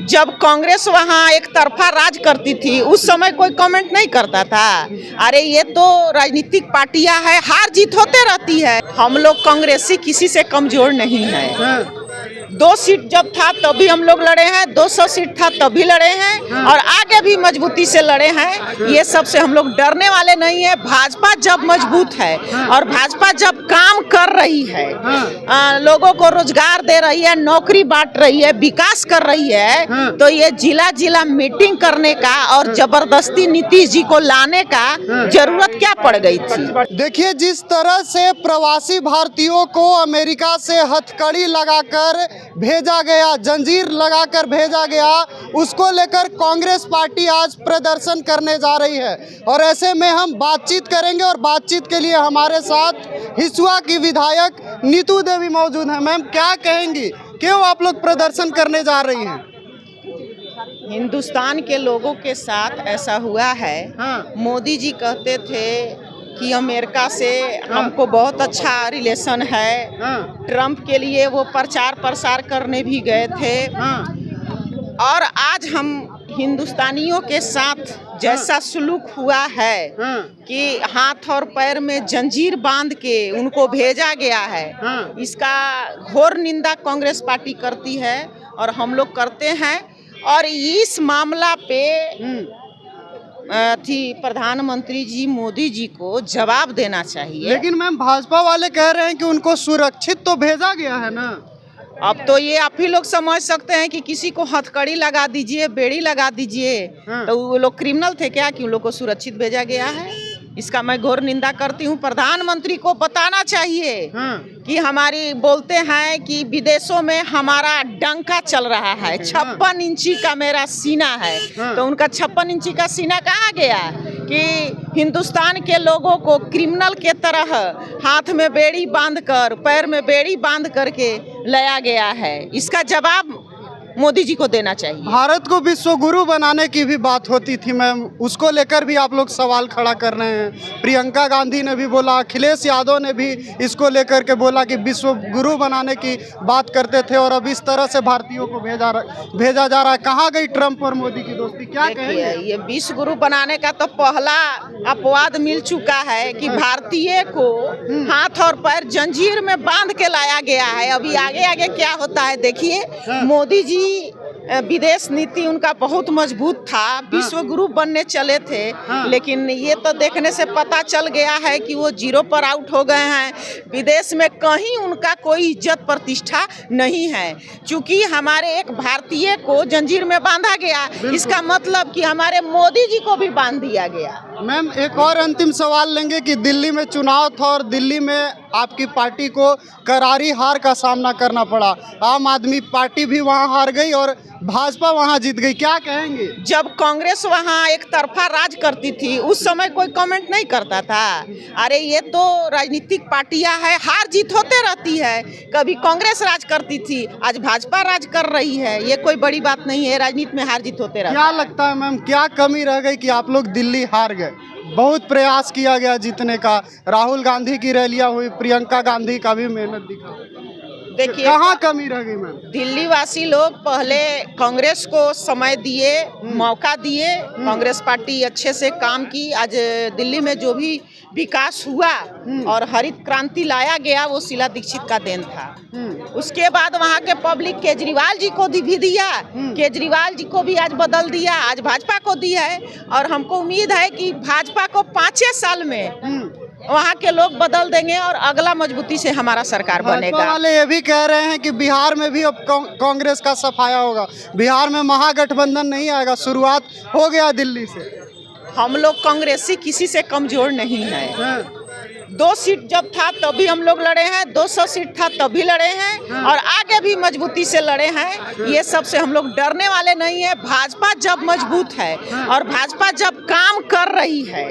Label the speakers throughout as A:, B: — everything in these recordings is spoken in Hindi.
A: जब कांग्रेस वहाँ एक तरफा राज करती थी उस समय कोई कमेंट नहीं करता था। अरे ये तो राजनीतिक पार्टियां है, हार जीत होते रहती है। हम लोग कांग्रेसी किसी से कमजोर नहीं है। 2 सीट जब था तभी हम लोग लड़े हैं, 200 सीट था तभी लड़े हैं और आगे भी मजबूती से लड़े हैं। ये सब से हम लोग डरने वाले नहीं है। भाजपा जब मजबूत है और भाजपा जब काम कर रही है, लोगों को रोजगार दे रही है, नौकरी बांट रही है, विकास कर रही है, तो ये जिला जिला मीटिंग करने का और जबरदस्ती नीतीश जी को लाने का जरूरत क्या पड़ गई थी।
B: देखिए, जिस तरह से प्रवासी भारतीयों को अमेरिका से हथकड़ी लगाकर भेजा गया, जंजीर लगाकर भेजा गया, उसको लेकर कांग्रेस पार्टी आज प्रदर्शन करने जा रही है। और ऐसे में हम बातचीत करेंगे और बातचीत के लिए हमारे साथ हिसुआ की विधायक नीतू देवी मौजूद हैं। मैम, क्या कहेंगी, क्यों आप लोग प्रदर्शन करने जा रही हैं?
A: हिंदुस्तान के लोगों के साथ ऐसा हुआ है। मोदी जी कहते थे कि अमेरिका से हमको बहुत अच्छा रिलेशन है। ट्रंप के लिए वो प्रचार प्रसार करने भी गए थे। और आज हम हिंदुस्तानियों के साथ जैसा सुलूक हुआ है कि हाथ और पैर में जंजीर बांध के उनको भेजा गया है, इसका घोर निंदा कांग्रेस पार्टी करती है और हम लोग करते हैं। और इस मामला पे प्रधानमंत्री जी मोदी जी को जवाब देना चाहिए।
B: लेकिन मैम, भाजपा वाले कह रहे हैं कि उनको सुरक्षित तो भेजा गया है ना।
A: अब तो ये आप ही लोग समझ सकते हैं कि किसी को हथकड़ी लगा दीजिए, बेड़ी लगा दीजिए, तो वो लोग क्रिमिनल थे क्या कि उन लोग को सुरक्षित भेजा गया है? इसका मैं घोर निंदा करती हूँ। प्रधानमंत्री को बताना चाहिए कि हमारी बोलते हैं कि विदेशों में हमारा डंका चल रहा है, 56 इंची का मेरा सीना है, तो उनका 56 इंची का सीना कहाँ गया कि हिंदुस्तान के लोगों को क्रिमिनल के तरह हाथ में बेड़ी बांधकर, पैर में बेड़ी बांध करके लाया गया है। इसका जवाब मोदी जी को देना चाहिए।
B: भारत को विश्व गुरु बनाने की भी बात होती थी मैम, उसको लेकर भी आप लोग सवाल खड़ा कर रहे हैं। प्रियंका गांधी ने भी बोला, अखिलेश यादव ने भी इसको लेकर के बोला कि विश्व गुरु बनाने की बात करते थे और अब इस तरह से भारतीयों को भेजा जा रहा है। कहाँ गई ट्रंप और मोदी की दोस्ती? क्या कहेंगे?
A: ये विश्व गुरु बनाने का तो पहला अपवाद मिल चुका है कि भारतीय को हाथ और पैर जंजीर में बांध के लाया गया है। अभी आगे आगे क्या होता है देखिए। मोदी जी विदेश नीति उनका बहुत मजबूत था, विश्व गुरु बनने चले थे, लेकिन ये तो देखने से पता चल गया है कि वो जीरो पर आउट हो गए हैं। विदेश में कहीं उनका कोई इज्जत प्रतिष्ठा नहीं है। चूंकि हमारे एक भारतीय को जंजीर में बांधा गया, इसका मतलब कि हमारे मोदी जी को भी बांध दिया गया।
B: मैम, एक और अंतिम सवाल लेंगे कि दिल्ली में चुनाव था और दिल्ली में आपकी पार्टी को करारी हार का सामना करना पड़ा। आम आदमी पार्टी भी वहां हार गई और भाजपा वहां जीत गई, क्या कहेंगे?
A: जब कांग्रेस वहाँ एक तरफा राज करती थी उस समय कोई कमेंट नहीं करता था। अरे ये तो राजनीतिक पार्टियां है, हार जीत होते रहती है। कभी कांग्रेस राज करती थी, आज भाजपा राज कर रही है, ये कोई बड़ी बात नहीं है। राजनीति में हार जीत होते रहती है।
B: क्या लगता है मैम, क्या कमी रह गई कि आप लोग दिल्ली हार गए? बहुत प्रयास किया गया जीतने का, राहुल गांधी की रैलियां हुई, प्रियंका गांधी का भी मेहनत दिखा।
A: देखिए,
B: कहाँ कमी रह गई मैम?
A: दिल्ली वासी लोग पहले कांग्रेस को समय दिए, मौका दिए, कांग्रेस पार्टी अच्छे से काम की। आज दिल्ली में जो भी विकास हुआ और हरित क्रांति लाया गया वो शीला दीक्षित का देन था। उसके बाद वहाँ के पब्लिक केजरीवाल जी को भी दिया, केजरीवाल जी को भी आज बदल दिया, आज भाजपा को दिया है। और हमको उम्मीद है कि भाजपा को 5 साल में वहाँ के लोग बदल देंगे और अगला मजबूती से हमारा सरकार बनेगा।
B: वाले ये भी कह रहे हैं कि बिहार में भी अब कांग्रेस का सफाया होगा, बिहार में महागठबंधन नहीं आएगा, शुरुआत हो गया दिल्ली से।
A: हम लोग कांग्रेसी किसी से कमजोर नहीं है। 2 सीट जब था तभी हम लोग लड़े हैं, 200 सीट था तभी लड़े हैं और आगे भी मजबूती से लड़े हैं। ये सब से हम लोग डरने वाले नहीं है। भाजपा जब मजबूत है और भाजपा जब काम कर रही है,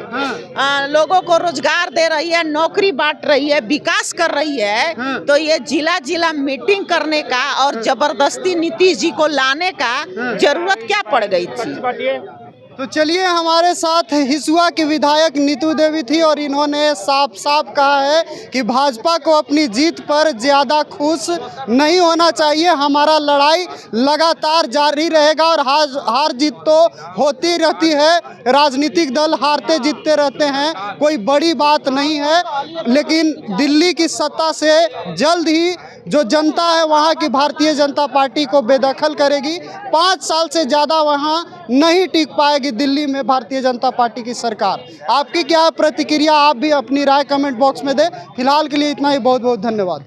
A: लोगों को रोजगार दे रही है, नौकरी बांट रही है, विकास कर रही है, तो ये जिला जिला मीटिंग करने का और जबरदस्ती नीतीश जी को लाने का जरूरत क्या पड़ गई थी?
B: तो चलिए, हमारे साथ हिसुआ की विधायक नीतू देवी थी और इन्होंने साफ साफ कहा है कि भाजपा को अपनी जीत पर ज़्यादा खुश नहीं होना चाहिए। हमारा लड़ाई लगातार जारी रहेगा और हार जीत तो होती रहती है, राजनीतिक दल हारते जीतते रहते हैं, कोई बड़ी बात नहीं है। लेकिन दिल्ली की सत्ता से जल्द ही जो जनता है वहाँ की भारतीय जनता पार्टी को बेदखल करेगी। 5 साल से ज़्यादा वहाँ नहीं टिक पाएगी दिल्ली में भारतीय जनता पार्टी की सरकार। आपकी क्या प्रतिक्रिया, आप भी अपनी राय कमेंट बॉक्स में दें। फिलहाल के लिए इतना ही, बहुत बहुत धन्यवाद।